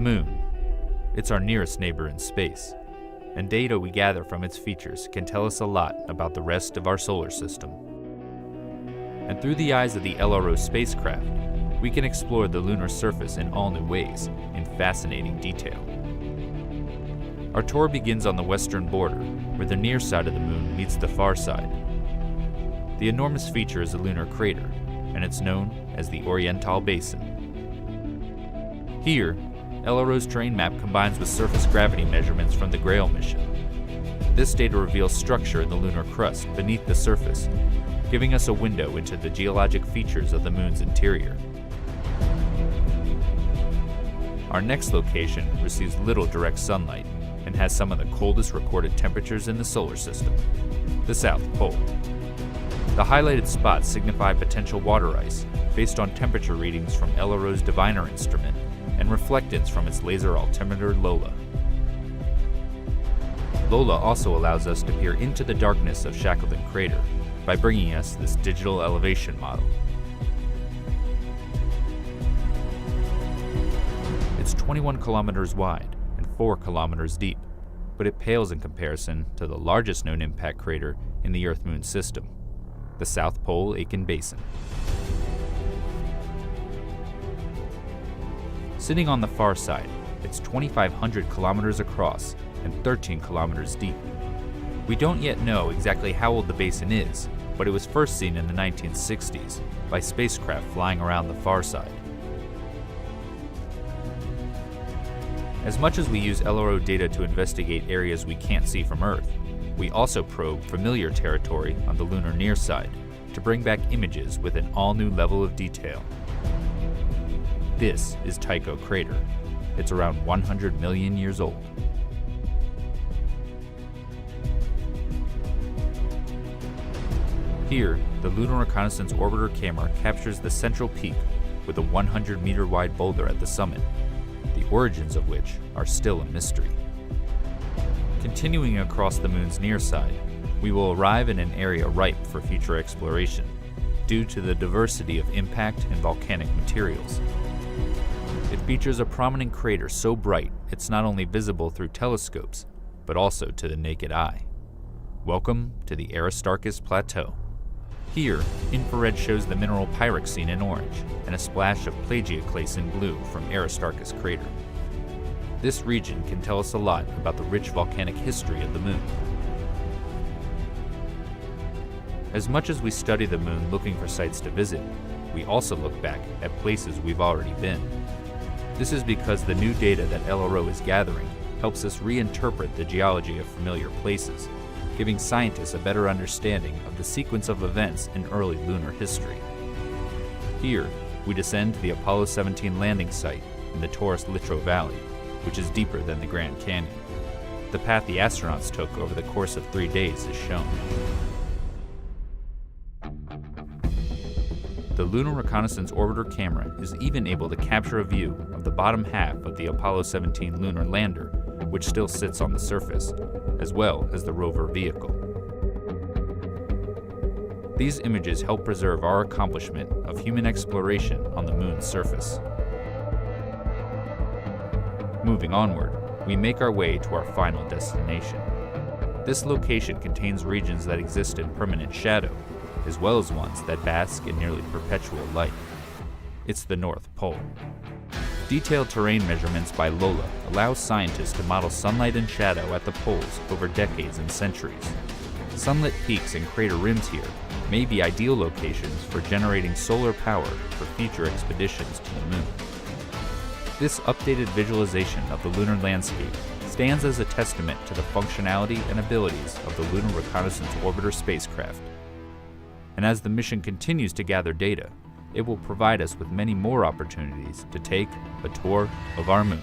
Moon. It's our nearest neighbor in space, and data we gather from its features can tell us a lot about the rest of our solar system. And through the eyes of the LRO spacecraft, we can explore the lunar surface in all new ways, in fascinating detail. Our tour begins on the western border, where the near side of the Moon meets the far side. The enormous feature is a lunar crater, and it's known as the Oriental Basin. Here, LRO's terrain map combines with surface gravity measurements from the Grail mission. This data reveals structure in the lunar crust beneath the surface, giving us a window into the geologic features of the Moon's interior. Our next location receives little direct sunlight and has some of the coldest recorded temperatures in the solar system, the South Pole. The highlighted spots signify potential water ice based on temperature readings from LRO's Diviner instrument and reflectance from its laser altimeter Lola. Lola also allows us to peer into the darkness of Shackleton Crater by bringing us this digital elevation model. It's 21 kilometers wide and 4 kilometers deep, but it pales in comparison to the largest known impact crater in the Earth-Moon system, the South Pole Aitken Basin. Sitting on the far side, it's 2,500 kilometers across and 13 kilometers deep. We don't yet know exactly how old the basin is, but it was first seen in the 1960s by spacecraft flying around the far side. As much as we use LRO data to investigate areas we can't see from Earth, we also probe familiar territory on the lunar near side to bring back images with an all-new level of detail. This is Tycho Crater. It's around 100 million years old. Here, the Lunar Reconnaissance Orbiter camera captures the central peak with a 100-meter wide boulder at the summit, the origins of which are still a mystery. Continuing across the Moon's near side, we will arrive in an area ripe for future exploration due to the diversity of impact and volcanic materials. It features a prominent crater so bright it's not only visible through telescopes, but also to the naked eye. Welcome to the Aristarchus Plateau. Here, infrared shows the mineral pyroxene in orange and a splash of plagioclase in blue from Aristarchus crater. This region can tell us a lot about the rich volcanic history of the Moon. As much as we study the Moon looking for sites to visit, we also look back at places we've already been. This is because the new data that LRO is gathering helps us reinterpret the geology of familiar places, giving scientists a better understanding of the sequence of events in early lunar history. Here, we descend to the Apollo 17 landing site in the Taurus Littrow Valley, which is deeper than the Grand Canyon. The path the astronauts took over the course of 3 days is shown. The Lunar Reconnaissance Orbiter camera is even able to capture a view of the bottom half of the Apollo 17 lunar lander, which still sits on the surface, as well as the rover vehicle. These images help preserve our accomplishment of human exploration on the Moon's surface. Moving onward, we make our way to our final destination. This location contains regions that exist in permanent shadow, as well as ones that bask in nearly perpetual light. It's the North Pole. Detailed terrain measurements by Lola allow scientists to model sunlight and shadow at the poles over decades and centuries. Sunlit peaks and crater rims here may be ideal locations for generating solar power for future expeditions to the Moon. This updated visualization of the lunar landscape stands as a testament to the functionality and abilities of the Lunar Reconnaissance Orbiter spacecraft. And as the mission continues to gather data, it will provide us with many more opportunities to take a tour of our Moon.